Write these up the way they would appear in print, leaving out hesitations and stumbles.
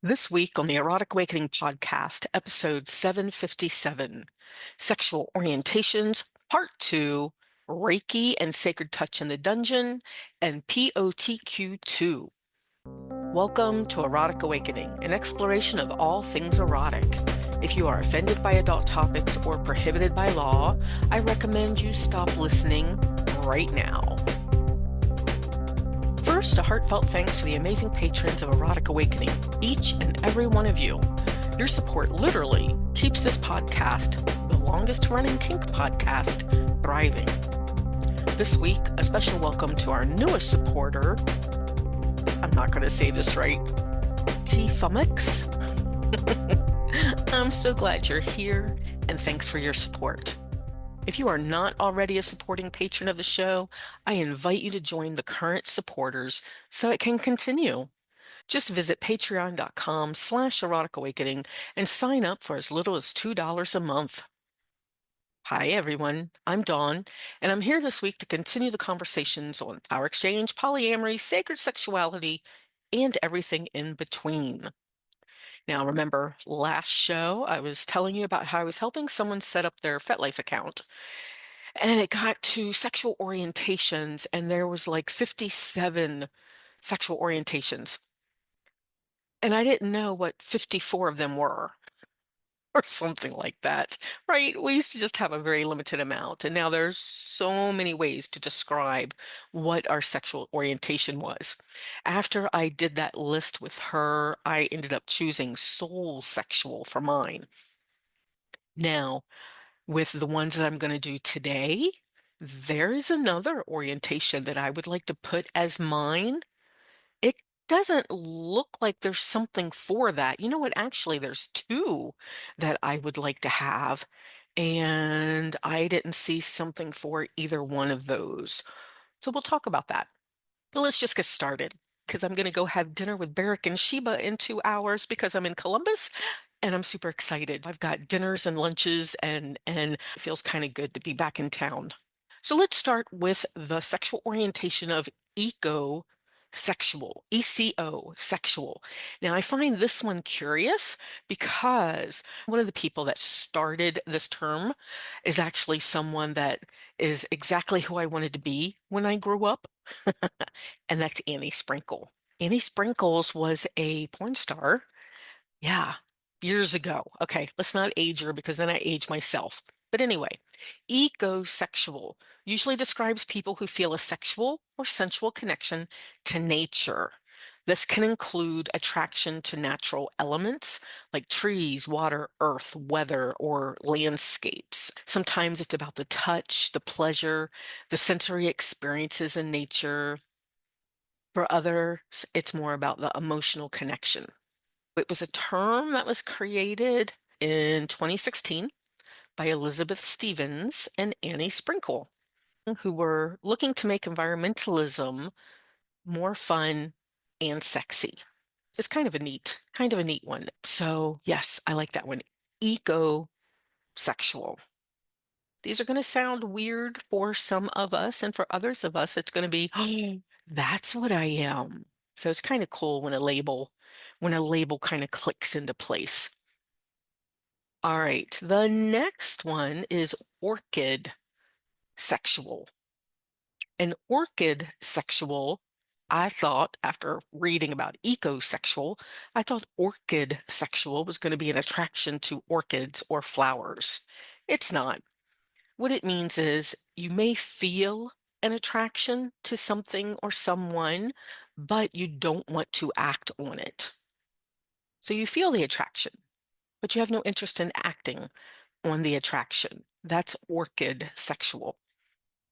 This week on the Erotic Awakening Podcast, episode 757, Sexual Orientations, Part 2, Reiki and Sacred Touch in the Dungeon, and POTQ2. Welcome to Erotic Awakening, an exploration of all things erotic. If you are offended by adult topics or prohibited by law, I recommend you stop listening right now. First, a heartfelt thanks to the amazing patrons of Erotic Awakening, each and every one of you. Your support literally keeps this podcast, the longest running kink podcast, thriving. This week, a special welcome to our newest supporter. I'm not going to say this right. T-Fumix. I'm so glad you're here, and thanks for your support. If you are not already a supporting patron of the show, I invite you to join the current supporters so it can continue. Just visit patreon.com/eroticawakening and sign up for as little as $2 a month. Hi, everyone. I'm Dawn, and I'm here this week to continue the conversations on power exchange, polyamory, sacred sexuality, and everything in between. Now, remember, last show, I was telling you about how I was helping someone set up their Fetlife account. And it got to sexual orientations, and there was like 57 sexual orientations. And I didn't know what 54 of them were, or something like that, right? We used to just have a very limited amount. And now there's so many ways to describe what our sexual orientation was. After I did that list with her, I ended up choosing soul sexual for mine. Now, with the ones that I'm going to do today, there is another orientation that I would like to put as mine. It doesn't look like there's something for that. You know what? Actually, there's two that I would like to have, and I didn't see something for either one of those. So we'll talk about that. But let's just get started because I'm going to go have dinner with Barrick and Sheba in 2 hours because I'm in Columbus and I'm super excited. I've got dinners and lunches and it feels kind of good to be back in town. So let's start with the sexual orientation of ecosexual, ECO-sexual. Now, I find this one curious because one of the people that started this term is actually someone that is exactly who I wanted to be when I grew up, and that's Annie Sprinkle. Annie Sprinkles was a porn star. Yeah, years ago. Okay, let's not age her because then I age myself. But anyway, ecosexual usually describes people who feel a sexual or sensual connection to nature. This can include attraction to natural elements like trees, water, earth, weather, or landscapes. Sometimes it's about the touch, the pleasure, the sensory experiences in nature. For others, it's more about the emotional connection. It was a term that was created in 2016 by Elizabeth Stevens and Annie Sprinkle, who were looking to make environmentalism more fun and sexy. It's kind of a neat one. So yes, I like that one. Ecosexual. These are going to sound weird for some of us, and for others of us, it's going to be, oh, that's what I am. So it's kind of cool when a label kind of clicks into place. All right, the next one is orchid sexual. An orchid sexual, I thought, after reading about ecosexual, I thought orchid sexual was going to be an attraction to orchids or flowers. It's not. What it means is you may feel an attraction to something or someone, but you don't want to act on it. So you feel the attraction, but you have no interest in acting on the attraction. That's orchid sexual.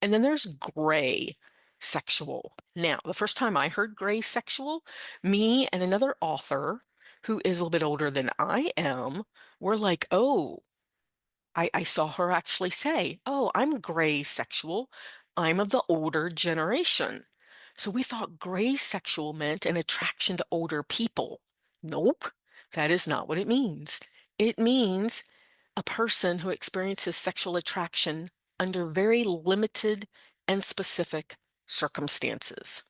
And then there's gray sexual. Now, the first time I heard gray sexual, me and another author who is a little bit older than I am were like, oh, I saw her actually say, oh, I'm gray sexual. I'm of the older generation. So we thought gray sexual meant an attraction to older people. Nope, that is not what it means. It means a person who experiences sexual attraction under very limited and specific circumstances.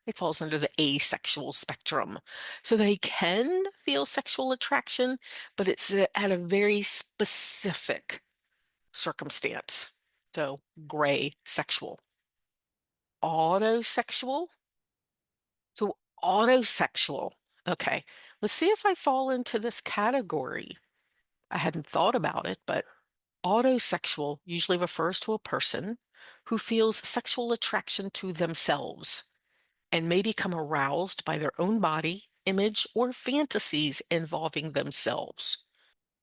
it falls under the asexual spectrum. So they can feel sexual attraction, but it's at a very specific circumstance. So graysexual. Autosexual. So autosexual. Okay, let's see if I fall into this category. I hadn't thought about it, but autosexual usually refers to a person who feels sexual attraction to themselves and may become aroused by their own body, image, or fantasies involving themselves.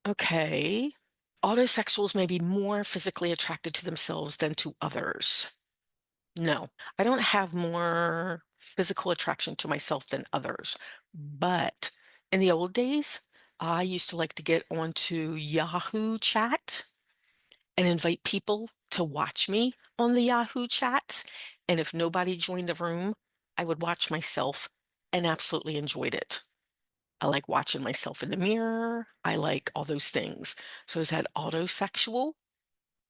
Okay. Autosexuals may be more physically attracted to themselves than to others. No, I don't have more physical attraction to myself than others. But in the old days, I used to like to get onto Yahoo chat and invite people to watch me on the Yahoo chats. And if nobody joined the room, I would watch myself and absolutely enjoyed it. I like watching myself in the mirror. I like all those things. So is that autosexual?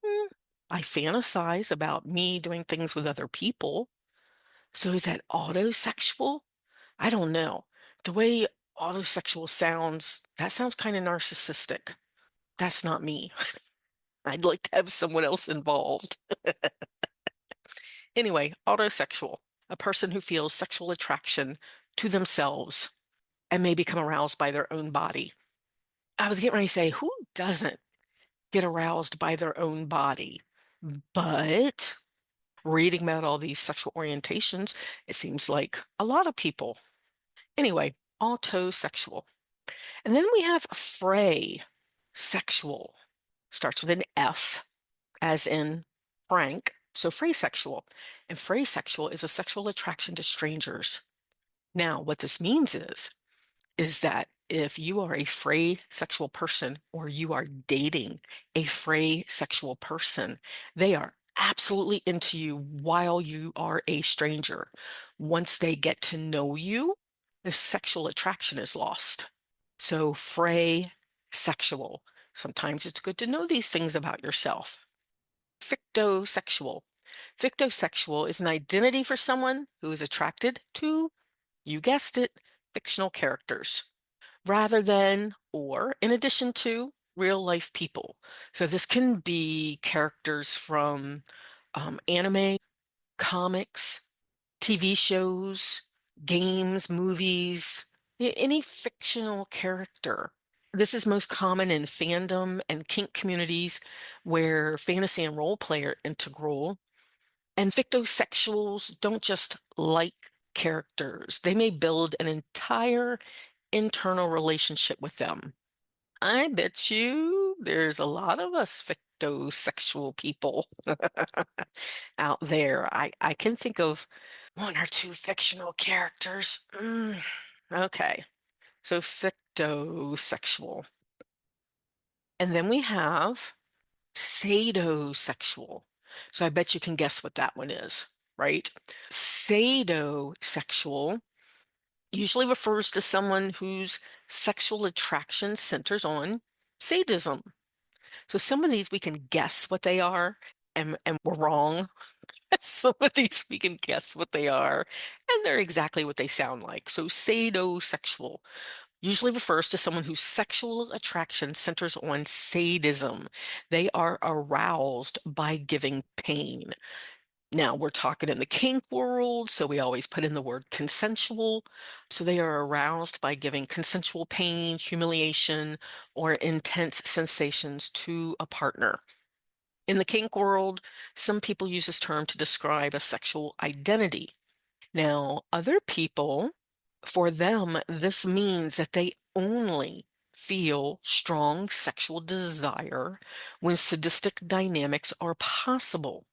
Hmm. I fantasize about me doing things with other people. So is that autosexual? I don't know. The way autosexual sounds, that sounds kind of narcissistic. That's not me. I'd like to have someone else involved. Anyway, autosexual, a person who feels sexual attraction to themselves and may become aroused by their own body. I was getting ready to say, who doesn't get aroused by their own body? But reading about all these sexual orientations, it seems like a lot of people. Anyway, autosexual. And then we have Fraysexual. Starts with an F, as in Frank. So Fraysexual. And Fraysexual is a sexual attraction to strangers. Now, what this means is that if you are a Fraysexual person or you are dating a Fraysexual person, they are absolutely into you while you are a stranger. Once they get to know you, the sexual attraction is lost. So Fraysexual. Sometimes it's good to know these things about yourself. Fictosexual. Fictosexual is an identity for someone who is attracted to, you guessed it, fictional characters rather than or in addition to real life people. So this can be characters from anime, comics, TV shows, games, movies, any fictional character. This is most common in fandom and kink communities where fantasy and role play are integral. And fictosexuals don't just like characters, they may build an entire internal relationship with them. I bet you there's a lot of us fictosexual people out there. I can think of one or two fictional characters. Okay, so fictosexual. And then we have sadosexual. So I bet you can guess what that one is, right? Sadosexual usually refers to someone whose sexual attraction centers on sadism. So some of these we can guess what they are, and we're wrong. Some of these we can guess what they are, and they're exactly what they sound like. So sadosexual usually refers to someone whose sexual attraction centers on sadism. They are aroused by giving pain. Now, we're talking in the kink world, so we always put in the word consensual. So they are aroused by giving consensual pain, humiliation, or intense sensations to a partner. In the kink world, some people use this term to describe a sexual identity. Now, other people, for them, this means that they only feel strong sexual desire when sadistic dynamics are possible.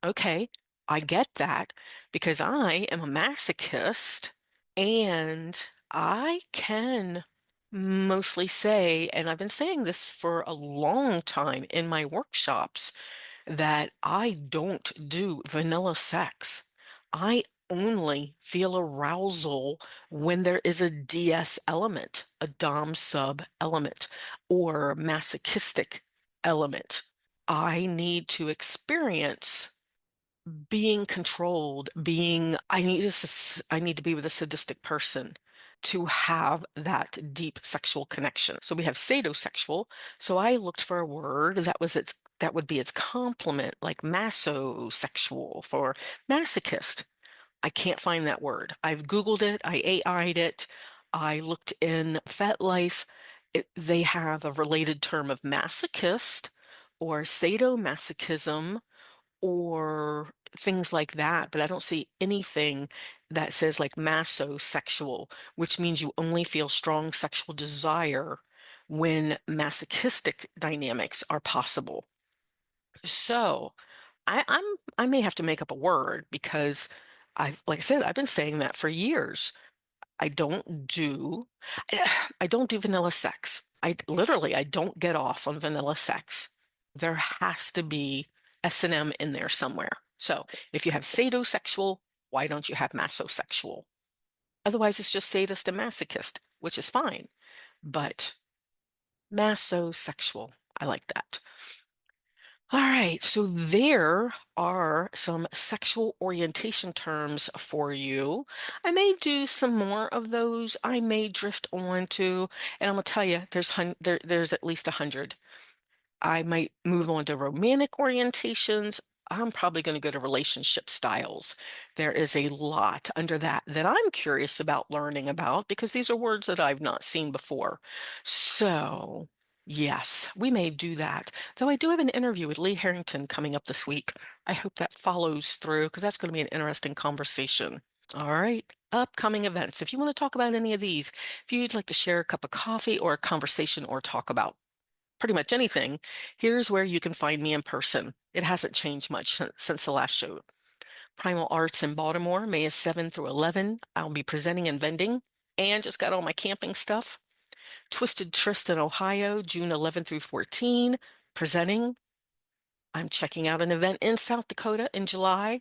Okay, I get that because I am a masochist and I can mostly say, and I've been saying this for a long time in my workshops, that I don't do vanilla sex. I only feel arousal when there is a DS element, a Dom sub element, or masochistic element. I need to experience being controlled, I need to be with a sadistic person to have that deep sexual connection. So we have sadosexual. So I looked for a word that would be its complement, like masosexual for masochist. I can't find that word. I've Googled it, I AI'd it, I looked in Fetlife. They have a related term of masochist or sadomasochism or things like that, but I don't see anything that says like masosexual, which means you only feel strong sexual desire when masochistic dynamics are possible. So I may have to make up a word because like I said, I've been saying that for years. I don't do I don't do vanilla sex. I don't get off on vanilla sex. There has to be S&M in there somewhere. So if you have sadosexual, why don't you have masosexual? Otherwise, it's just sadist and masochist, which is fine. But masosexual, I like that. All right, so there are some sexual orientation terms for you. I may do some more of those. I may drift on to, and I'm gonna tell you, there's at least 100. I might move on to romantic orientations. I'm probably going to go to relationship styles. There is a lot under that I'm curious about learning about because these are words that I've not seen before. So, yes, we may do that. Though I do have an interview with Lee Harrington coming up this week. I hope that follows through because that's going to be an interesting conversation. All right, upcoming events. If you want to talk about any of these, if you'd like to share a cup of coffee or a conversation or talk about pretty much anything, here's where you can find me in person. It hasn't changed much since the last show. Primal Arts in Baltimore, May 7 through 11. I'll be presenting and vending and just got all my camping stuff. Twisted Tryst in Ohio, June 11 through 14, presenting. I'm checking out an event in South Dakota in July.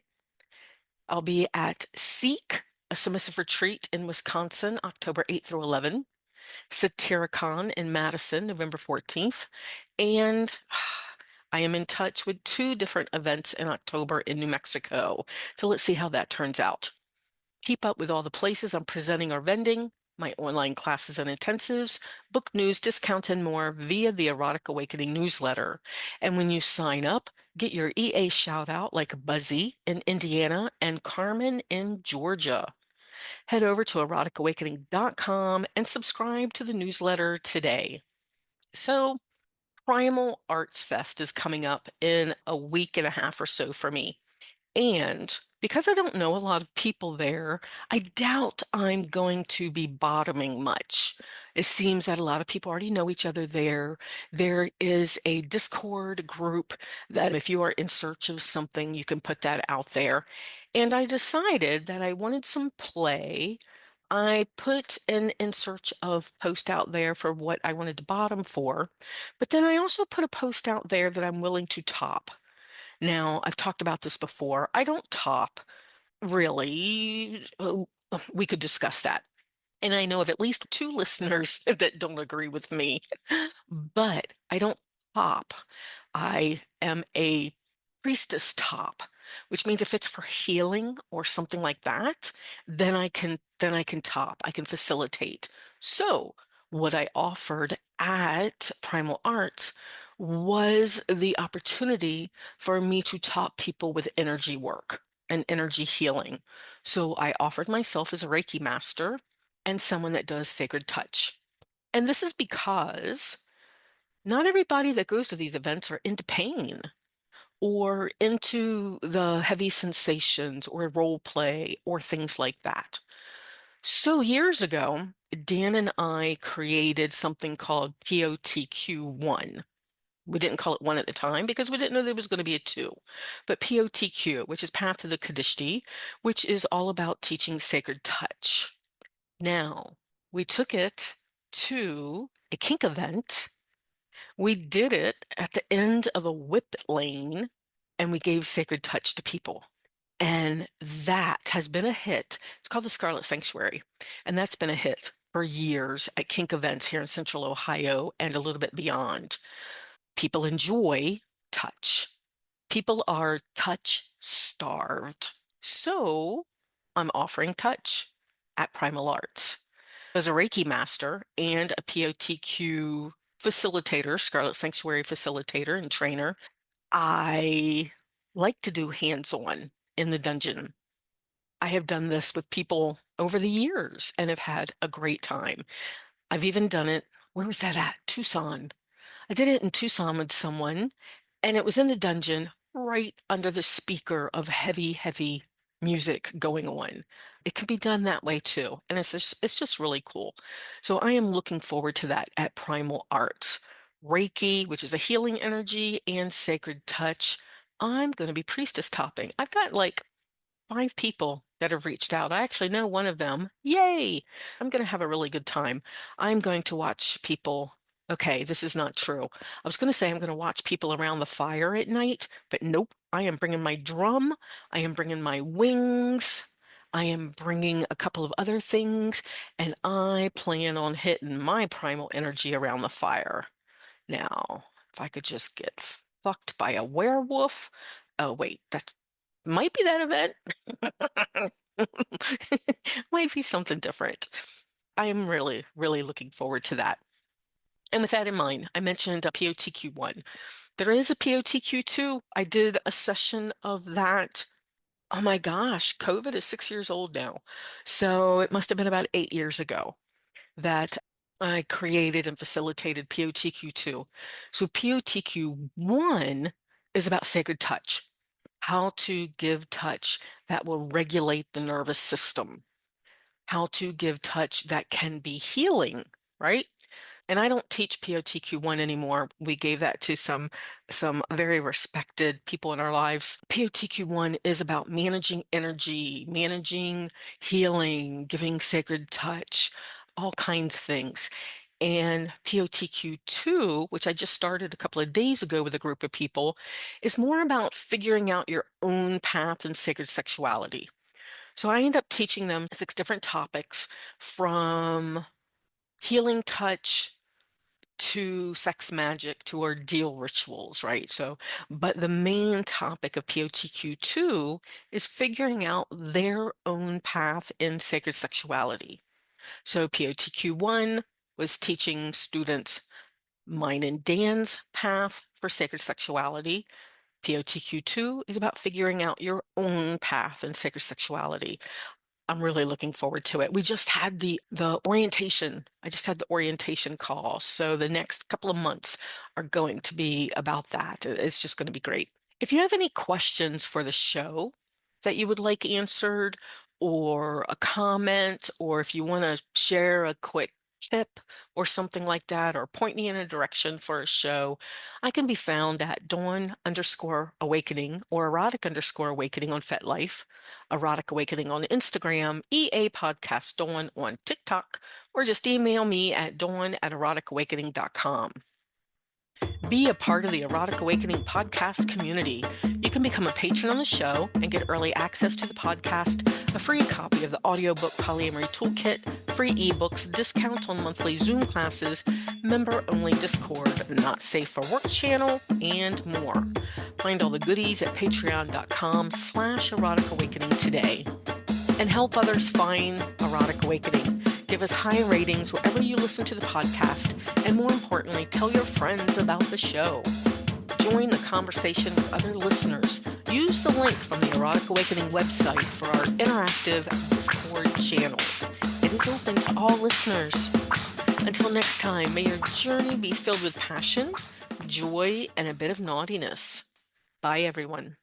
I'll be at Seek, a submissive retreat in Wisconsin, October 8 through 11. Satiricon in Madison, November 14th. And I am in touch with 2 different events in October in New Mexico. So let's see how that turns out. Keep up with all the places I'm presenting or vending, my online classes and intensives, book news, discounts, and more via the Erotic Awakening newsletter. And when you sign up, get your EA shout out like Buzzy in Indiana and Carmen in Georgia. Head over to eroticawakening.com and subscribe to the newsletter today. So, Primal Arts Fest is coming up in a week and a half or so for me. And because I don't know a lot of people there, I doubt I'm going to be bottoming much. It seems that a lot of people already know each other there. There is a Discord group that if you are in search of something, you can put that out there. And I decided that I wanted some play. I put an in search of post out there for what I wanted to bottom for, but then I also put a post out there that I'm willing to top. Now, I've talked about this before. I don't top, really. We could discuss that. And I know of at least 2 listeners that don't agree with me, but I don't top. I am a priestess top, which means if it's for healing or something like that, then I can top. I can facilitate. So, what I offered at Primal Arts was the opportunity for me to top people with energy work and energy healing. So I offered myself as a Reiki master and someone that does sacred touch. And this is because not everybody that goes to these events are into pain or into the heavy sensations or role play or things like that. So years ago, Dan and I created something called POTQ1. We didn't call it 1 at the time because we didn't know there was going to be a 2. But POTQ, which is Path to the Kadishti, which is all about teaching sacred touch. Now, we took it to a kink event. We did it at the end of a whip lane, and we gave sacred touch to people. And that has been a hit. It's called the Scarlet Sanctuary, and that's been a hit for years at kink events here in Central Ohio and a little bit beyond. People enjoy touch. People are touch starved. So I'm offering touch at Primal Arts. As a Reiki master and a POTQ facilitator, Scarlet Sanctuary facilitator and trainer, I like to do hands-on in the dungeon. I have done this with people over the years and have had a great time. I've even done it, where was that at? Tucson. I did it in Tucson with someone, and it was in the dungeon right under the speaker of heavy, heavy music going on. It can be done that way too, and it's just really cool. So I am looking forward to that at Primal Arts. Reiki, which is a healing energy, and Sacred Touch. I'm going to be priestess topping. I've got like 5 people that have reached out. I actually know one of them. Yay! I'm going to have a really good time. I'm going to watch people. Okay, this is not true. I was going to say I'm going to watch people around the fire at night, but nope. I am bringing my drum. I am bringing my wings. I am bringing a couple of other things, and I plan on hitting my primal energy around the fire. Now, if I could just get fucked by a werewolf. Oh, wait, that might be that event. Might be something different. I am really, really looking forward to that. And with that in mind, I mentioned a POTQ1. There is a POTQ2. I did a session of that. Oh my gosh, COVID is 6 years old now. So it must have been about 8 years ago that I created and facilitated POTQ2. So POTQ1 is about sacred touch, how to give touch that will regulate the nervous system, how to give touch that can be healing, right? And I don't teach POTQ1 anymore. We gave that to some very respected people in our lives. POTQ1 is about managing energy, managing healing, giving sacred touch, all kinds of things. And POTQ2, which I just started a couple of days ago with a group of people, is more about figuring out your own path in sacred sexuality. So I end up teaching them 6 different topics, from healing touch to sex magic to ordeal rituals, right? So, but the main topic of POTQ2 is figuring out their own path in sacred sexuality. So POTQ1 was teaching students mine and Dan's path for sacred sexuality. POTQ2 is about figuring out your own path in sacred sexuality. I'm really looking forward to it. We just had the orientation. I just had the orientation call. So the next couple of months are going to be about that. It's just going to be great. If you have any questions for the show that you would like answered, or a comment, or if you want to share a quick tip or something like that, or point me in a direction for a show, I can be found at Dawn_Awakening or Erotic_Awakening on Fetlife, Erotic Awakening on Instagram, EA Podcast Dawn on TikTok, or just email me at dawn@eroticawakening.com. Be a part of the Erotic Awakening podcast community. You can become a patron on the show and get early access to the podcast, a free copy of the audiobook Polyamory Toolkit, free ebooks, discount on monthly Zoom classes, member-only Discord, not safe for work channel, and more. Find all the goodies at patreon.com/Erotic Awakening today. And help others find Erotic Awakening. Give us high ratings wherever you listen to the podcast, and more importantly, tell your friends about the show. Join the conversation with other listeners. Use the link from the Erotic Awakening website for our interactive Discord channel. It is open to all listeners. Until next time, may your journey be filled with passion, joy, and a bit of naughtiness. Bye, everyone.